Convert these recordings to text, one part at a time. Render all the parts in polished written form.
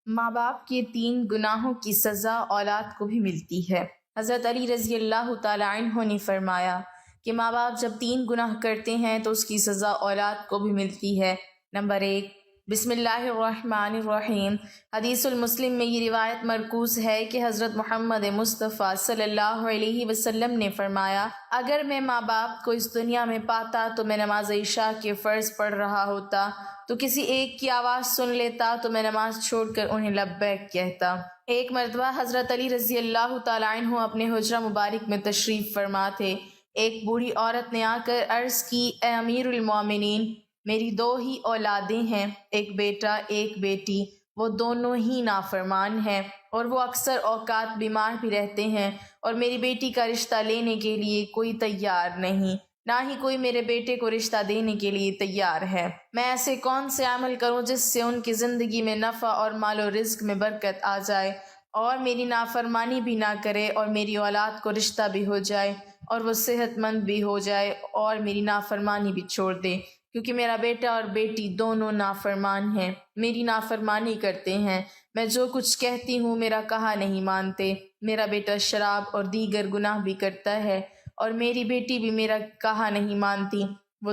ماں باپ کے 3 گناہوں کی سزا اولاد کو بھی ملتی ہے۔ حضرت علی رضی اللہ تعالیٰ عنہ نے فرمایا کہ ماں باپ جب 3 گناہ کرتے ہیں تو اس کی سزا اولاد کو بھی ملتی ہے۔ نمبر 1، بسم اللہ الرحمن الرحیم۔ حدیث المسلم میں یہ روایت مرکوز ہے کہ حضرت محمد مصطفیٰ صلی اللہ علیہ وسلم نے فرمایا، اگر میں ماں باپ کو اس دنیا میں پاتا تو میں نماز عشاء کے فرض پڑھ رہا ہوتا تو کسی ایک کی آواز سن لیتا تو میں نماز چھوڑ کر انہیں لبیک کہتا۔ ایک مرتبہ حضرت علی رضی اللہ تعالیٰ عنہ اپنے حجرہ مبارک میں تشریف فرما تھے۔ ایک بوڑھی عورت نے آ کر عرض کی، اے امیر المومنین، میری 2 ہی اولادیں ہیں، ایک بیٹا ایک بیٹی، وہ دونوں ہی نافرمان ہیں اور وہ اکثر اوقات بیمار بھی رہتے ہیں، اور میری بیٹی کا رشتہ لینے کے لیے کوئی تیار نہیں، نہ ہی کوئی میرے بیٹے کو رشتہ دینے کے لیے تیار ہے۔ میں ایسے کون سے عمل کروں جس سے ان کی زندگی میں نفع اور مال و رزق میں برکت آ جائے اور میری نافرمانی بھی نہ کرے اور میری اولاد کو رشتہ بھی ہو جائے اور وہ صحت مند بھی ہو جائے اور میری نافرمانی بھی چھوڑ دے، کیونکہ میرا بیٹا اور بیٹی دونوں نافرمان ہیں، میری نافرمانی کرتے ہیں، میں جو کچھ کہتی ہوں میرا کہا نہیں مانتے، میرا بیٹا شراب اور دیگر گناہ بھی کرتا ہے اور میری بیٹی بھی میرا کہا نہیں مانتی، وہ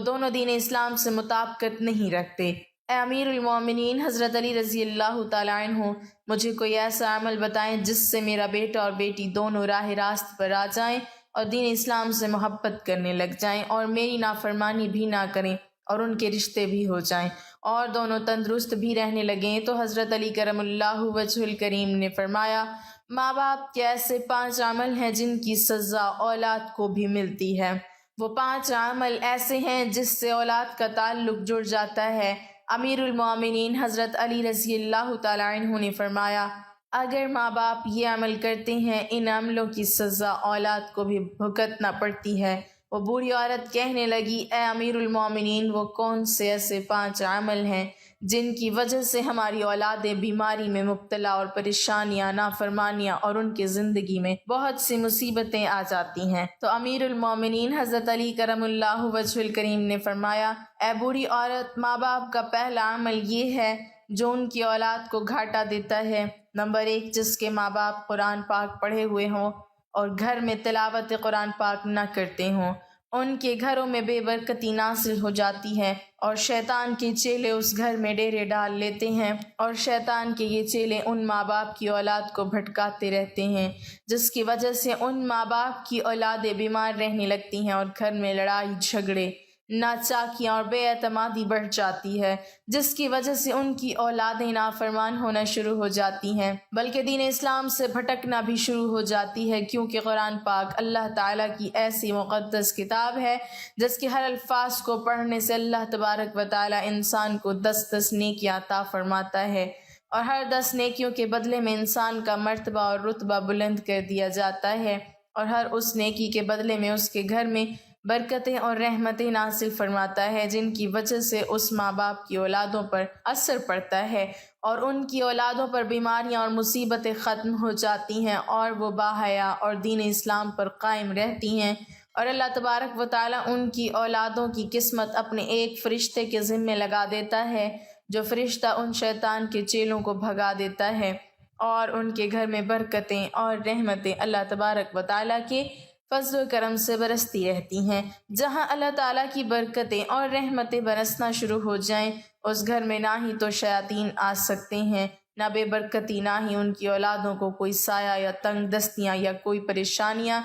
دونوں دین اسلام سے مطابقت نہیں رکھتے۔ اے امیر المومنین حضرت علی رضی اللہ تعالیٰ عنہ، مجھے کوئی ایسا عمل بتائیں جس سے میرا بیٹا اور بیٹی دونوں راہ راست پر آ جائیں اور دین اسلام سے محبت کرنے لگ جائیں اور میری نافرمانی بھی نہ کریں اور ان کے رشتے بھی ہو جائیں اور دونوں تندرست بھی رہنے لگیں۔ تو حضرت علی کرم اللہ وجہ الکریم نے فرمایا، ماں باپ کے ایسے 5 عمل ہیں جن کی سزا اولاد کو بھی ملتی ہے۔ وہ 5 عمل ایسے ہیں جس سے اولاد کا تعلق جڑ جاتا ہے۔ امیر المومنین حضرت علی رضی اللہ تعالیٰ عنہ نے فرمایا، اگر ماں باپ یہ عمل کرتے ہیں ان عملوں کی سزا اولاد کو بھی بھگتنا پڑتی ہے۔ وہ بوڑھی عورت کہنے لگی، اے امیر المومنین، وہ کون سے ایسے 5 عمل ہیں جن کی وجہ سے ہماری اولادیں بیماری میں مبتلا اور پریشانیاں، نافرمانیاں اور ان کی زندگی میں بہت سی مصیبتیں آ جاتی ہیں؟ تو امیر المومنین حضرت علی کرم اللہ وجہ الکریم نے فرمایا، اے بوڑھی عورت، ماں باپ کا پہلا عمل یہ ہے جو ان کی اولاد کو گھاٹا دیتا ہے۔ نمبر 1، جس کے ماں باپ قرآن پاک پڑھے ہوئے ہوں اور گھر میں تلاوت قرآن پاک نہ کرتے ہوں، ان کے گھروں میں بے برکتی نازل ہو جاتی ہے اور شیطان کے چیلے اس گھر میں ڈیرے ڈال لیتے ہیں اور شیطان کے یہ چیلے ان ماں باپ کی اولاد کو بھٹکاتے رہتے ہیں، جس کی وجہ سے ان ماں باپ کی اولادیں بیمار رہنے لگتی ہیں اور گھر میں لڑائی جھگڑے، ناچاکیاں اور بے اعتمادی بڑھ جاتی ہے، جس کی وجہ سے ان کی اولادیں نافرمان ہونا شروع ہو جاتی ہیں، بلکہ دین اسلام سے بھٹکنا بھی شروع ہو جاتی ہے، کیونکہ قرآن پاک اللہ تعالیٰ کی ایسی مقدس کتاب ہے جس کے ہر الفاظ کو پڑھنے سے اللہ تبارک و تعالیٰ انسان کو 10 نیکیاں عطا فرماتا ہے اور ہر 10 نیکیوں کے بدلے میں انسان کا مرتبہ اور رتبہ بلند کر دیا جاتا ہے، اور ہر اس نیکی کے بدلے میں اس کے گھر میں برکتیں اور رحمتیں نازل فرماتا ہے، جن کی وجہ سے اس ماں باپ کی اولادوں پر اثر پڑتا ہے اور ان کی اولادوں پر بیماریاں اور مصیبتیں ختم ہو جاتی ہیں اور وہ باحیا اور دین اسلام پر قائم رہتی ہیں، اور اللہ تبارک و تعالیٰ ان کی اولادوں کی قسمت اپنے ایک فرشتے کے ذمے لگا دیتا ہے، جو فرشتہ ان شیطان کے چیلوں کو بھگا دیتا ہے اور ان کے گھر میں برکتیں اور رحمتیں اللہ تبارک و تعالیٰ کے فضل و کرم سے برستی رہتی ہیں۔ جہاں اللہ تعالیٰ کی برکتیں اور رحمتیں برسنا شروع ہو جائیں، اس گھر میں نہ ہی تو شیاطین آ سکتے ہیں، نہ بے برکتی، نہ ہی ان کی اولادوں کو کوئی سایہ یا تنگ دستیاں یا کوئی پریشانیاں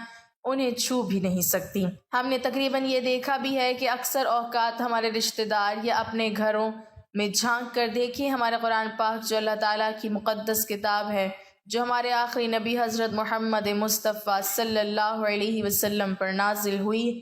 انہیں چھو بھی نہیں سکتی۔ ہم نے تقریباً یہ دیکھا بھی ہے کہ اکثر اوقات ہمارے رشتہ دار یا اپنے گھروں میں جھانک کر دیکھیں، ہمارا قرآن پاک جو اللہ تعالیٰ کی مقدس کتاب ہے، جو ہمارے آخری نبی حضرت محمد مصطفیٰ صلی اللہ علیہ وسلم پر نازل ہوئی،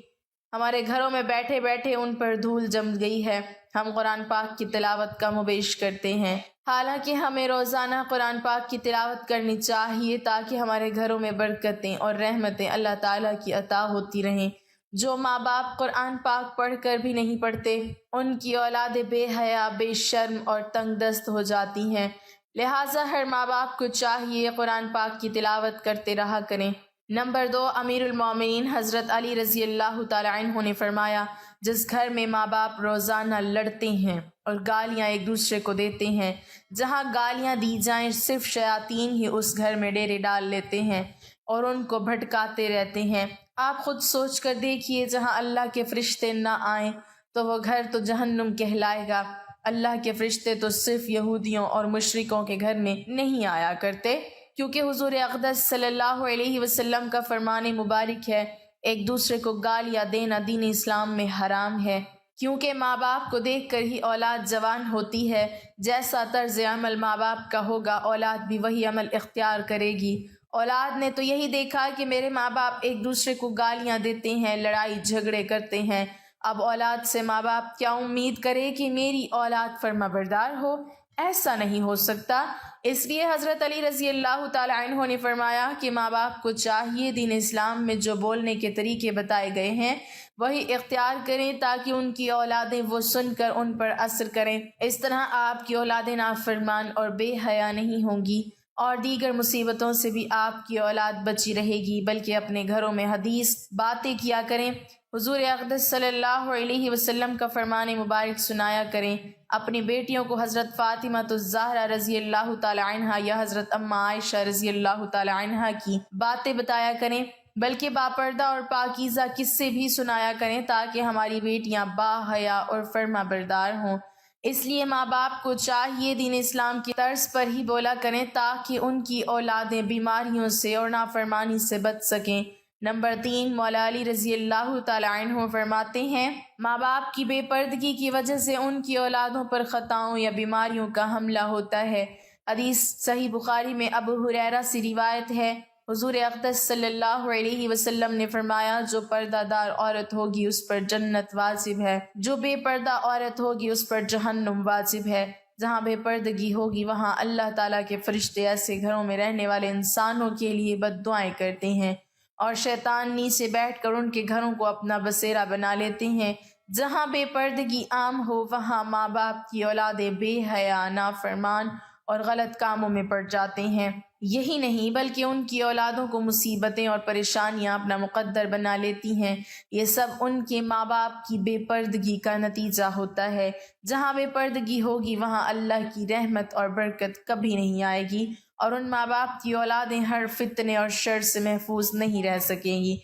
ہمارے گھروں میں بیٹھے بیٹھے ان پر دھول جم گئی ہے۔ ہم قرآن پاک کی تلاوت کم و بیش کرتے ہیں، حالانکہ ہمیں روزانہ قرآن پاک کی تلاوت کرنی چاہیے تاکہ ہمارے گھروں میں برکتیں اور رحمتیں اللہ تعالیٰ کی عطا ہوتی رہیں۔ جو ماں باپ قرآن پاک پڑھ کر بھی نہیں پڑھتے، ان کی اولادیں بے حیا، بے شرم اور تنگ دست ہو جاتی ہیں، لہٰذا ہر ماں باپ کو چاہیے قرآن پاک کی تلاوت کرتے رہا کریں نمبر 2، امیر المومنین حضرت علی رضی اللہ تعالی عنہ نے فرمایا، جس گھر میں ماں باپ روزانہ لڑتے ہیں اور گالیاں ایک دوسرے کو دیتے ہیں، جہاں گالیاں دی جائیں صرف شیاطین ہی اس گھر میں ڈیرے ڈال لیتے ہیں اور ان کو بھٹکاتے رہتے ہیں۔ آپ خود سوچ کر دیکھیے، جہاں اللہ کے فرشتے نہ آئیں تو وہ گھر تو جہنم کہلائے گا۔ اللہ کے فرشتے تو صرف یہودیوں اور مشرکوں کے گھر میں نہیں آیا کرتے، کیونکہ حضور اقدس صلی اللہ علیہ وسلم کا فرمان مبارک ہے، ایک دوسرے کو گالیاں دینا دین اسلام میں حرام ہے، کیونکہ ماں باپ کو دیکھ کر ہی اولاد جوان ہوتی ہے۔ جیسا طرز عمل ماں باپ کا ہوگا، اولاد بھی وہی عمل اختیار کرے گی۔ اولاد نے تو یہی دیکھا کہ میرے ماں باپ ایک دوسرے کو گالیاں دیتے ہیں، لڑائی جھگڑے کرتے ہیں، اب اولاد سے ماں باپ کیا امید کرے کہ میری اولاد فرما بردار ہو؟ ایسا نہیں ہو سکتا۔ اس لیے حضرت علی رضی اللہ تعالی عنہ نے فرمایا کہ ماں باپ کو چاہیے دین اسلام میں جو بولنے کے طریقے بتائے گئے ہیں وہی اختیار کریں، تاکہ ان کی اولادیں وہ سن کر ان پر اثر کریں۔ اس طرح آپ کی اولادیں نافرمان اور بے حیا نہیں ہوں گی، اور دیگر مصیبتوں سے بھی آپ کی اولاد بچی رہے گی، بلکہ اپنے گھروں میں حدیث باتیں کیا کریں، حضور اقدس صلی اللہ علیہ وسلم کا فرمان مبارک سنایا کریں، اپنی بیٹیوں کو حضرت فاطمہ الزہرا رضی اللہ تعالی عنہا یا حضرت اماں عائشہ رضی اللہ تعالی عنہا کی باتیں بتایا کریں، بلکہ باپردہ اور پاکیزہ قصے بھی سنایا کریں، تاکہ ہماری بیٹیاں با حیا اور فرما بردار ہوں۔ اس لیے ماں باپ کو چاہیے دین اسلام کی طرز پر ہی بولا کریں، تاکہ ان کی اولادیں بیماریوں سے اور نافرمانی سے بچ سکیں۔ نمبر 3، مولا علی رضی اللہ تعالی عنہ فرماتے ہیں، ماں باپ کی بے پردگی کی وجہ سے ان کی اولادوں پر خطاؤں یا بیماریوں کا حملہ ہوتا ہے۔ حدیث صحیح بخاری میں ابو ہریرہ سے روایت ہے، حضور اقدس صلی اللہ علیہ وسلم نے فرمایا، جو پردہ دار عورت ہوگی اس پر جنت واجب ہے، جو بے پردہ عورت ہوگی اس پر جہنم واجب ہے۔ جہاں بے پردگی ہوگی وہاں اللہ تعالیٰ کے فرشتے ایسے گھروں میں رہنے والے انسانوں کے لیے بد دعائیں کرتے ہیں، اور شیطان نیچے بیٹھ کر ان کے گھروں کو اپنا بسیرا بنا لیتے ہیں۔ جہاں بے پردگی عام ہو وہاں ماں باپ کی اولادیں بے حیا، نافرمان اور غلط کاموں میں پڑ جاتے ہیں۔ یہی نہیں بلکہ ان کی اولادوں کو مصیبتیں اور پریشانیاں اپنا مقدر بنا لیتی ہیں۔ یہ سب ان کے ماں باپ کی بے پردگی کا نتیجہ ہوتا ہے۔ جہاں بے پردگی ہوگی وہاں اللہ کی رحمت اور برکت کبھی نہیں آئے گی، اور ان ماں باپ کی اولادیں ہر فتنے اور شر سے محفوظ نہیں رہ سکیں گی،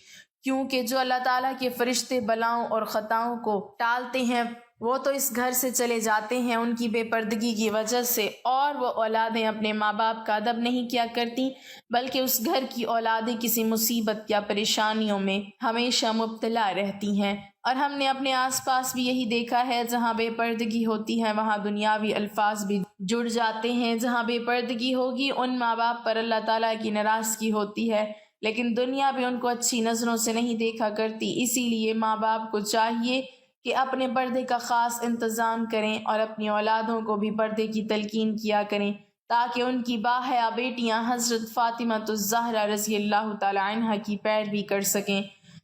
کیونکہ جو اللہ تعالیٰ کے فرشتے بلاؤں اور خطاؤں کو ٹالتے ہیں وہ تو اس گھر سے چلے جاتے ہیں ان کی بے پردگی کی وجہ سے، اور وہ اولادیں اپنے ماں باپ کا ادب نہیں کیا کرتی، بلکہ اس گھر کی اولادیں کسی مصیبت یا پریشانیوں میں ہمیشہ مبتلا رہتی ہیں۔ اور ہم نے اپنے آس پاس بھی یہی دیکھا ہے، جہاں بے پردگی ہوتی ہے وہاں دنیاوی الفاظ بھی جڑ جاتے ہیں۔ جہاں بے پردگی ہوگی ان ماں باپ پر اللہ تعالیٰ کی ناراضگی ہوتی ہے، لیکن دنیا بھی ان کو اچھی نظروں سے نہیں دیکھا کرتی۔ اسی لیے ماں باپ کو چاہیے کہ اپنے پردے کا خاص انتظام کریں اور اپنی اولادوں کو بھی پردے کی تلقین کیا کریں، تاکہ ان کی باحیا بیٹیاں حضرت فاطمہ الزہرا رضی اللہ تعالی عنہا کی پیروی کر سکیں۔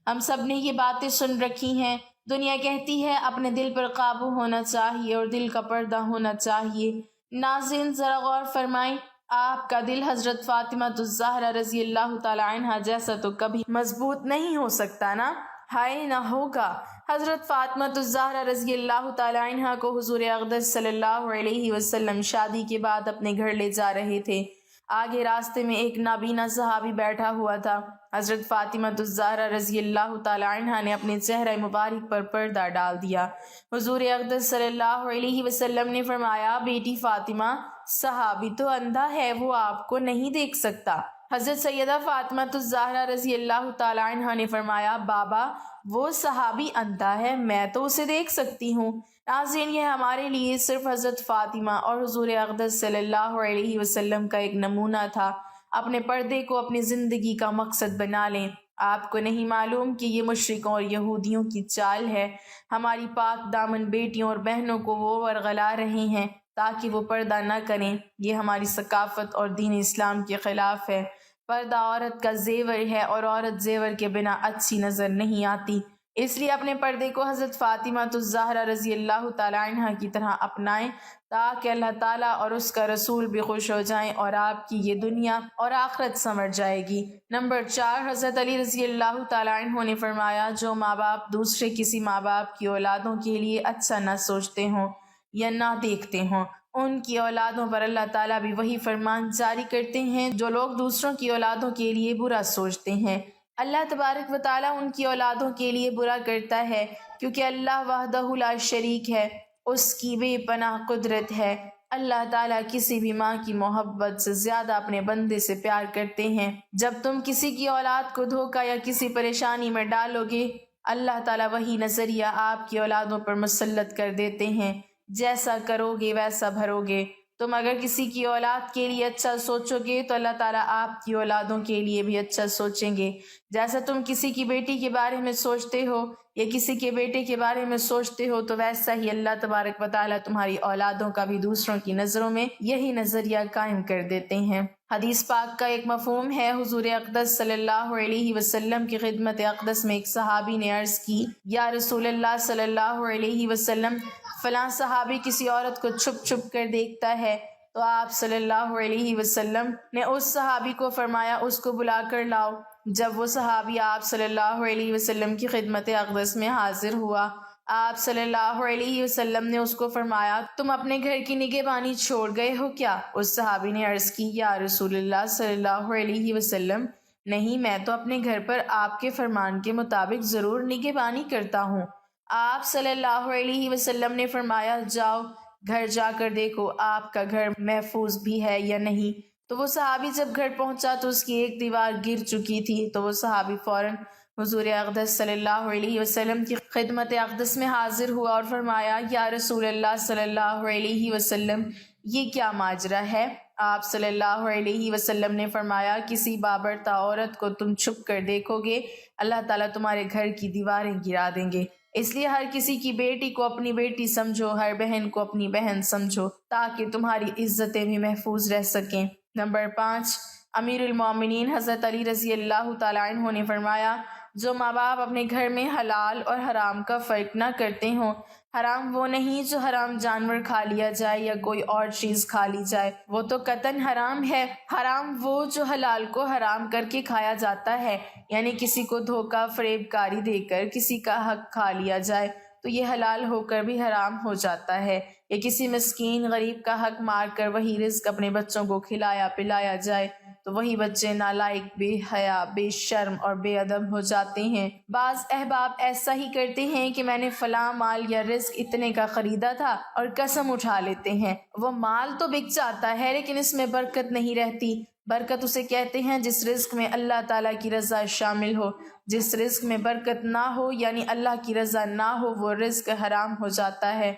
ہم سب نے یہ باتیں سن رکھی ہیں، دنیا کہتی ہے اپنے دل پر قابو ہونا چاہیے اور دل کا پردہ ہونا چاہیے۔ ناظرین ذرا غور فرمائیں، آپ کا دل حضرت فاطمہ الزہرا رضی اللہ تعالی عنہا جیسا تو کبھی مضبوط نہیں ہو سکتا نا؟ ہائے نہ ہوگا۔ حضرت فاطمہ الزہرا رضی اللہ تعالی عنہا کو حضور اقدس صلی اللہ علیہ وسلم شادی کے بعد اپنے گھر لے جا رہے تھے۔ آگے راستے میں ایک نابینا صحابی بیٹھا ہوا تھا۔ حضرت فاطمہ الزہرا رضی اللہ تعالی عنہا نے اپنے چہرہ مبارک پر پردہ ڈال دیا۔ حضور اقدس صلی اللہ علیہ وسلم نے فرمایا، بیٹی فاطمہ، صحابی تو اندھا ہے، وہ آپ کو نہیں دیکھ سکتا۔ حضرت سیدہ فاطمہ الزہرا رضی اللہ تعالی عنہا نے فرمایا، بابا وہ صحابی اندھا ہے، میں تو اسے دیکھ سکتی ہوں۔ ناظرین، یہ ہمارے لیے صرف حضرت فاطمہ اور حضور اقدس صلی اللہ علیہ وسلم کا ایک نمونہ تھا۔ اپنے پردے کو اپنی زندگی کا مقصد بنا لیں۔ آپ کو نہیں معلوم کہ یہ مشرکوں اور یہودیوں کی چال ہے؟ ہماری پاک دامن بیٹیوں اور بہنوں کو وہ ورغلا رہے ہیں تاکہ وہ پردہ نہ کریں۔ یہ ہماری ثقافت اور دین اسلام کے خلاف ہے۔ پردہ عورت کا زیور ہے اور عورت زیور کے بنا اچھی نظر نہیں آتی۔ اس لیے اپنے پردے کو حضرت فاطمہ الزہرا رضی اللہ تعالی عنہ کی طرح اپنائیں تاکہ اللہ تعالیٰ اور اس کا رسول بھی خوش ہو جائیں اور آپ کی یہ دنیا اور آخرت سنور جائے گی۔ نمبر 4، حضرت علی رضی اللہ تعالی عنہ نے فرمایا جو ماں باپ دوسرے کسی ماں باپ کی اولادوں کے لیے اچھا نہ سوچتے ہوں یا نہ دیکھتے ہوں، ان کی اولادوں پر اللہ تعالیٰ بھی وہی فرمان جاری کرتے ہیں جو لوگ دوسروں کی اولادوں کے لیے برا سوچتے ہیں۔ اللہ تبارک و تعالیٰ ان کی اولادوں کے لیے برا کرتا ہے کیونکہ اللہ وحدہ لا شریک ہے، اس کی بے پناہ قدرت ہے۔ اللہ تعالیٰ کسی بھی ماں کی محبت سے زیادہ اپنے بندے سے پیار کرتے ہیں۔ جب تم کسی کی اولاد کو دھوکہ یا کسی پریشانی میں ڈالو گے، اللہ تعالیٰ وہی نظریہ آپ کی اولادوں پر مسلط کر دیتے ہیں۔ جیسا کرو گے ویسا بھرو گے۔ تم اگر کسی کی اولاد کے لیے اچھا سوچو گے تو اللہ تعالیٰ آپ کی اولادوں کے لیے بھی اچھا سوچیں گے۔ جیسا تم کسی کی بیٹی کے بارے میں سوچتے ہو یا کسی کے بیٹے کے بارے میں سوچتے ہو تو ویسا ہی اللہ تبارک و تعالیٰ تمہاری اولادوں کا بھی دوسروں کی نظروں میں یہی نظریہ قائم کر دیتے ہیں۔ حدیث پاک کا ایک مفہوم ہے، حضور اقدس صلی اللہ علیہ وسلم کی خدمت اقدس میں ایک صحابی نے عرض کی، یا رسول اللہ صلی اللہ علیہ وسلم، فلاں صحابی کسی عورت کو چھپ چھپ کر دیکھتا ہے، تو آپ صلی اللہ علیہ وسلم نے اس صحابی کو فرمایا اس کو بلا کر لاؤ۔ جب وہ صحابی آپ صلی اللہ علیہ وسلم کی خدمت اقدس میں حاضر ہوا، آپ صلی اللہ علیہ وسلم نے اس کو فرمایا تم اپنے گھر کی نگہبانی چھوڑ گئے ہو کیا؟ اس صحابی نے عرض کی، یا رسول اللہ صلی اللہ علیہ وسلم، نہیں، میں تو اپنے گھر پر آپ کے فرمان کے مطابق ضرور نگہبانی کرتا ہوں۔ آپ صلی اللہ علیہ وسلم نے فرمایا جاؤ گھر جا کر دیکھو آپ کا گھر محفوظ بھی ہے یا نہیں۔ تو وہ صحابی جب گھر پہنچا تو اس کی ایک دیوار گر چکی تھی، تو وہ صحابی فوراً حضور اقدس صلی اللہ علیہ وسلم کی خدمت اقدس میں حاضر ہوا اور فرمایا، یا رسول اللہ صلی اللہ علیہ وسلم، یہ کیا ماجرا ہے؟ آپ صلی اللہ علیہ وسلم نے فرمایا، کسی بابرتا عورت کو تم چھپ کر دیکھو گے، اللہ تعالیٰ تمہارے گھر کی دیواریں گرا دیں گے۔ اس لیے ہر کسی کی بیٹی کو اپنی بیٹی سمجھو، ہر بہن کو اپنی بہن سمجھو، تاکہ تمہاری عزتیں بھی محفوظ رہ سکیں۔ نمبر 5، امیر المومنین حضرت علی رضی اللہ تعالیٰ عنہ نے فرمایا، جو ماں باپ اپنے گھر میں حلال اور حرام کا فرق نہ کرتے ہوں، حرام وہ نہیں جو حرام جانور کھا لیا جائے یا کوئی اور چیز کھا لی جائے، وہ تو قطعاً حرام ہے۔ حرام وہ جو حلال کو حرام کر کے کھایا جاتا ہے، یعنی کسی کو دھوکہ فریب کاری دے کر کسی کا حق کھا لیا جائے تو یہ حلال ہو کر بھی حرام ہو جاتا ہے، یا کسی مسکین غریب کا حق مار کر وہی رزق اپنے بچوں کو کھلایا پلایا جائے تو وہی بچے نالائق، بے حیا، بے شرم اور بے ادب ہو جاتے ہیں۔ بعض احباب ایسا ہی کرتے ہیں کہ میں نے فلاں مال یا رزق اتنے کا خریدا تھا اور قسم اٹھا لیتے ہیں۔ وہ مال تو بک جاتا ہے لیکن اس میں برکت نہیں رہتی۔ برکت اسے کہتے ہیں جس رزق میں اللہ تعالیٰ کی رضا شامل ہو۔ جس رزق میں برکت نہ ہو یعنی اللہ کی رضا نہ ہو، وہ رزق حرام ہو جاتا ہے۔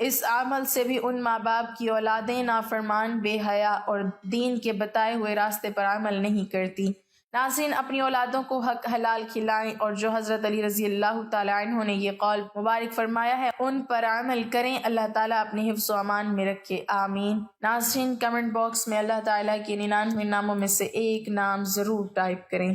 اس عمل سے بھی ان ماں باپ کی اولادیں نافرمان، بے حیا اور دین کے بتائے ہوئے راستے پر عمل نہیں کرتی۔ ناظرین، اپنی اولادوں کو حق حلال کھلائیں اور جو حضرت علی رضی اللہ تعالیٰ عنہ نے یہ قول مبارک فرمایا ہے ان پر عمل کریں۔ اللہ تعالیٰ اپنے حفظ و امان میں رکھے، آمین۔ ناظرین، کمنٹ باکس میں اللہ تعالیٰ کے 99 ناموں میں سے ایک نام ضرور ٹائپ کریں۔